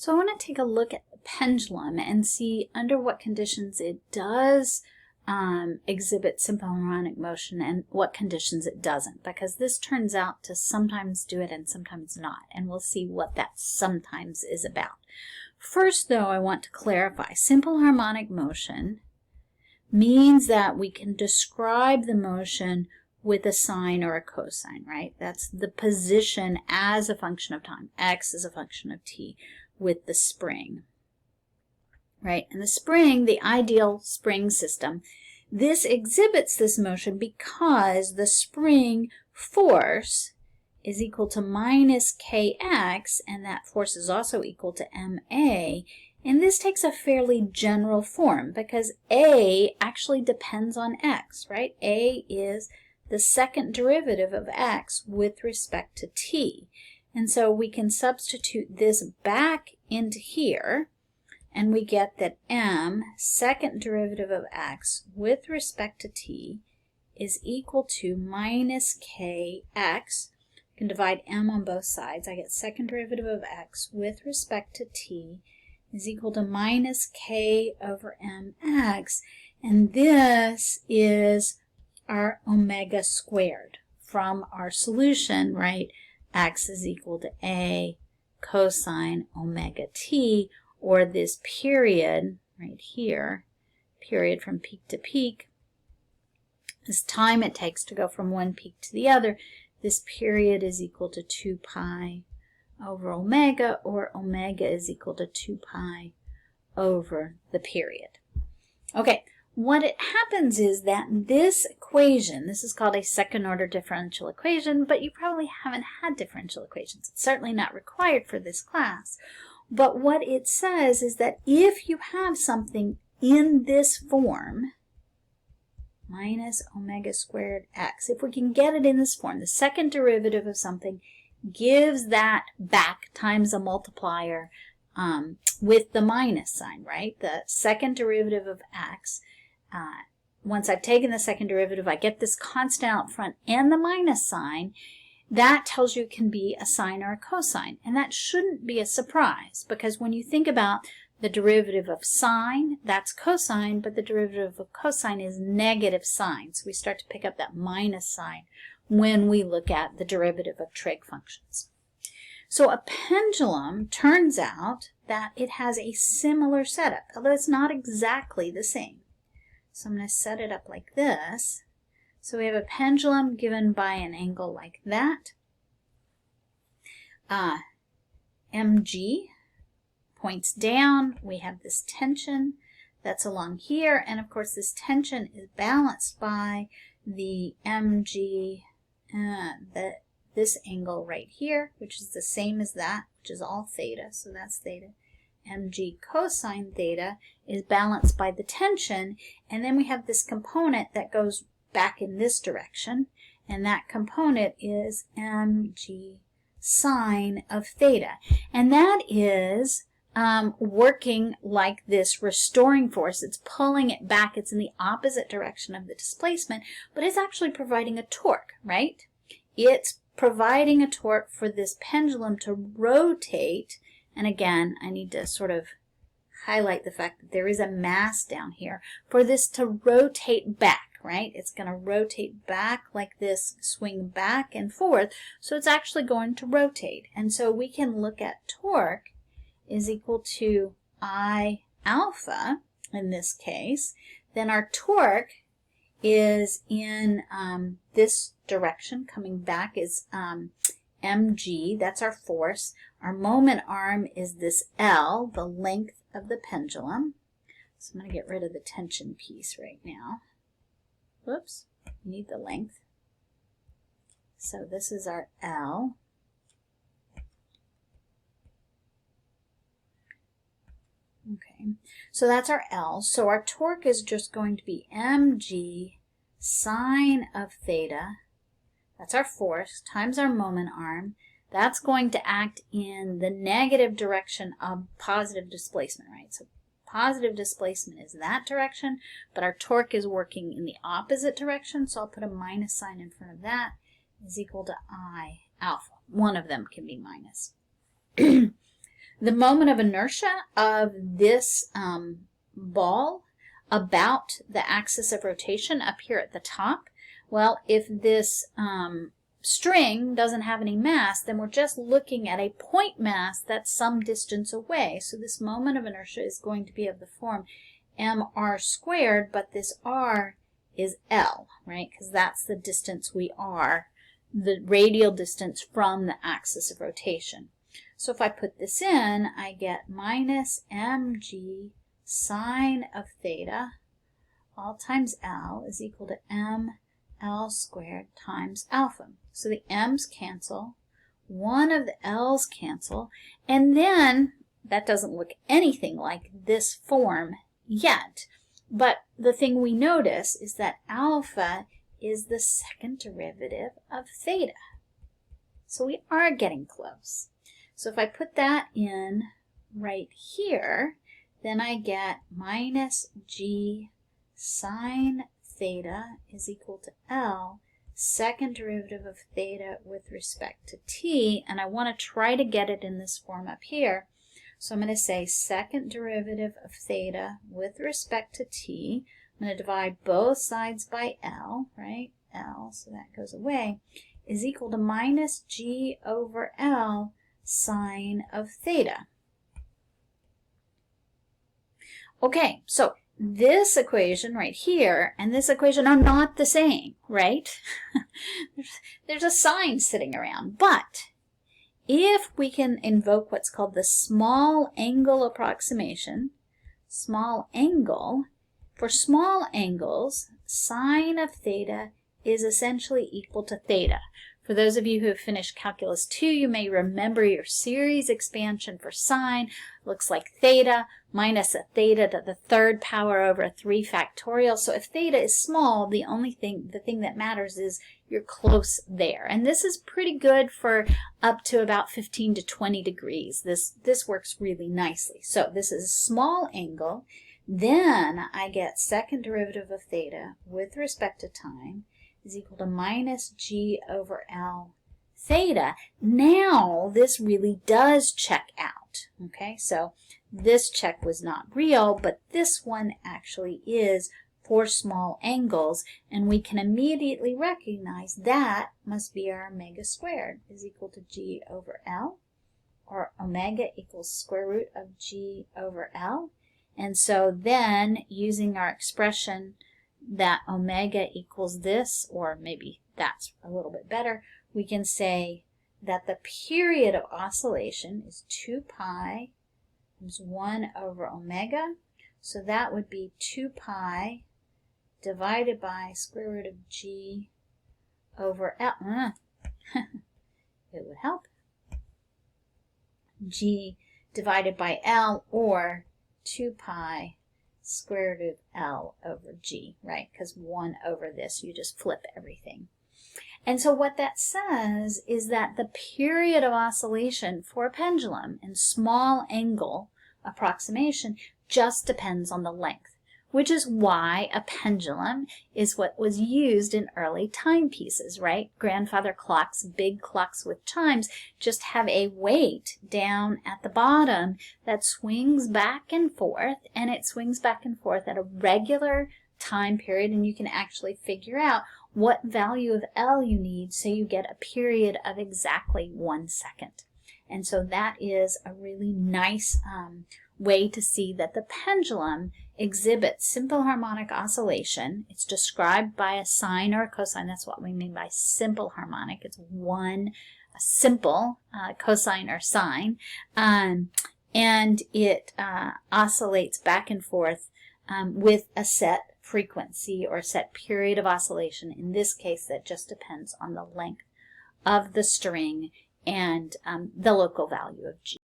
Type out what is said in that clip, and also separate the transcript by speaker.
Speaker 1: So I want to take a look at the pendulum and see under what conditions it does exhibit simple harmonic motion and what conditions it doesn't, because this turns out to sometimes do it and sometimes not, and we'll see what that sometimes is about. First, though, I want to clarify simple harmonic motion means that we can describe the motion with a sine or a cosine, right? That's the position as a function of time. X is a function of t with the spring, right? And the spring, the ideal spring system, this exhibits this motion because the spring force is equal to minus kx, and that force is also equal to ma. And this takes a fairly general form because a actually depends on x, right? A is the second derivative of x with respect to t. And so we can substitute this back into here, and we get that m, second derivative of x with respect to t, is equal to minus kx. I can divide m on both sides. I get second derivative of x with respect to t is equal to minus k over mx, and this is our omega squared from our solution, right? X is equal to a cosine omega t, or this period right here, period from peak to peak, this time it takes to go from one peak to the other, this period is equal to 2 pi over omega, or omega is equal to 2 pi over the period. Okay, what it happens is that this equation, this is called a second order differential equation, but you probably haven't had differential equations. It's certainly not required for this class. But what it says is that if you have something in this form, minus omega squared x, if we can get it in this form, the second derivative of something gives that back times a multiplier with the minus sign, right? The second derivative of x, once I've taken the second derivative, I get this constant out front and the minus sign. That tells you it can be a sine or a cosine, and that shouldn't be a surprise, because when you think about the derivative of sine, that's cosine, but the derivative of cosine is negative sine, so we start to pick up that minus sign when we look at the derivative of trig functions. So a pendulum, turns out that it has a similar setup, although it's not exactly the same. So I'm going to set it up like this. So we have a pendulum given by an angle like that. mg points down. We have this tension that's along here, and of course this tension is balanced by the mg, this angle right here, which is the same as that, which is all theta, so that's theta. mg cosine theta is balanced by the tension, and then we have this component that goes back in this direction, and that component is mg sine of theta, and that is working like this restoring force. It's pulling it back. It's in the opposite direction of the displacement, but it's actually providing a torque, right? It's providing a torque for this pendulum to rotate, and again, I need to sort of highlight the fact that there is a mass down here, for this to rotate back, right? It's going to rotate back like this, swing back and forth, so it's actually going to rotate. And so we can look at torque is equal to I alpha in this case. Then our torque is in this direction, coming back is mg, that's our force. Our moment arm is this L, the length of the pendulum. So I'm going to get rid of the tension piece right now. Whoops, we need the length. So this is our L. Okay, so that's our L. So our torque is just going to be mg sine of theta. That's our force times our moment arm. That's going to act in the negative direction of positive displacement, right? So positive displacement is that direction, but our torque is working in the opposite direction, so I'll put a minus sign in front of that, is equal to I alpha. One of them can be minus. the moment of inertia of this ball about the axis of rotation up here at the top, well, if this string doesn't have any mass, then we're just looking at a point mass that's some distance away. So this moment of inertia is going to be of the form mr squared, but this r is L, right? Because that's the distance we are, the radial distance from the axis of rotation. So if I put this in, I get minus mg sine of theta all times L is equal to mL squared times alpha. So the m's cancel, one of the L's cancel, and then that doesn't look anything like this form yet. But the thing we notice is that alpha is the second derivative of theta. So we are getting close. So if I put that in right here, then I get minus g sine theta is equal to L, second derivative of theta with respect to t, and I want to try to get it in this form up here. So I'm going to say second derivative of theta with respect to t. I'm going to divide both sides by L, right? L, so that goes away, is equal to minus g over L sine of theta. Okay, so this equation right here and this equation are not the same, right? There's a sign sitting around. But if we can invoke what's called the small angle approximation, small angle, for small angles, sine of theta is essentially equal to theta. For those of you who have finished Calculus 2, you may remember your series expansion for sine looks like theta minus a theta to the third power over a 3 factorial. So if theta is small, the thing that matters is you're close there. And this is pretty good for up to about 15 to 20 degrees. This works really nicely. So this is a small angle. Then I get second derivative of theta with respect to time is equal to minus g over L theta. Now this really does check out, okay? So this check was not real, but this one actually is for small angles, and we can immediately recognize that must be our omega squared is equal to g over L, or omega equals square root of g over L. And so then using our expression that omega equals this, or maybe that's a little bit better, we can say that the period of oscillation is 2 pi times 1 over omega. So that would be 2 pi divided by square root of g over L. It would help. G divided by L, or 2 pi square root of L over G, right? Because 1 over this, you just flip everything. And so what that says is that the period of oscillation for a pendulum in small angle approximation just depends on the length, which is why a pendulum is what was used in early timepieces, right? Grandfather clocks, big clocks with chimes, just have a weight down at the bottom that swings back and forth, and it swings back and forth at a regular time period, and you can actually figure out what value of L you need so you get a period of exactly 1 second. And so that is a really nice way to see that the pendulum exhibits simple harmonic oscillation. It's described by a sine or a cosine. That's what we mean by simple harmonic. It's one simple cosine or sine, and it oscillates back and forth with a set frequency or a set period of oscillation. In this case, that just depends on the length of the string and the local value of G.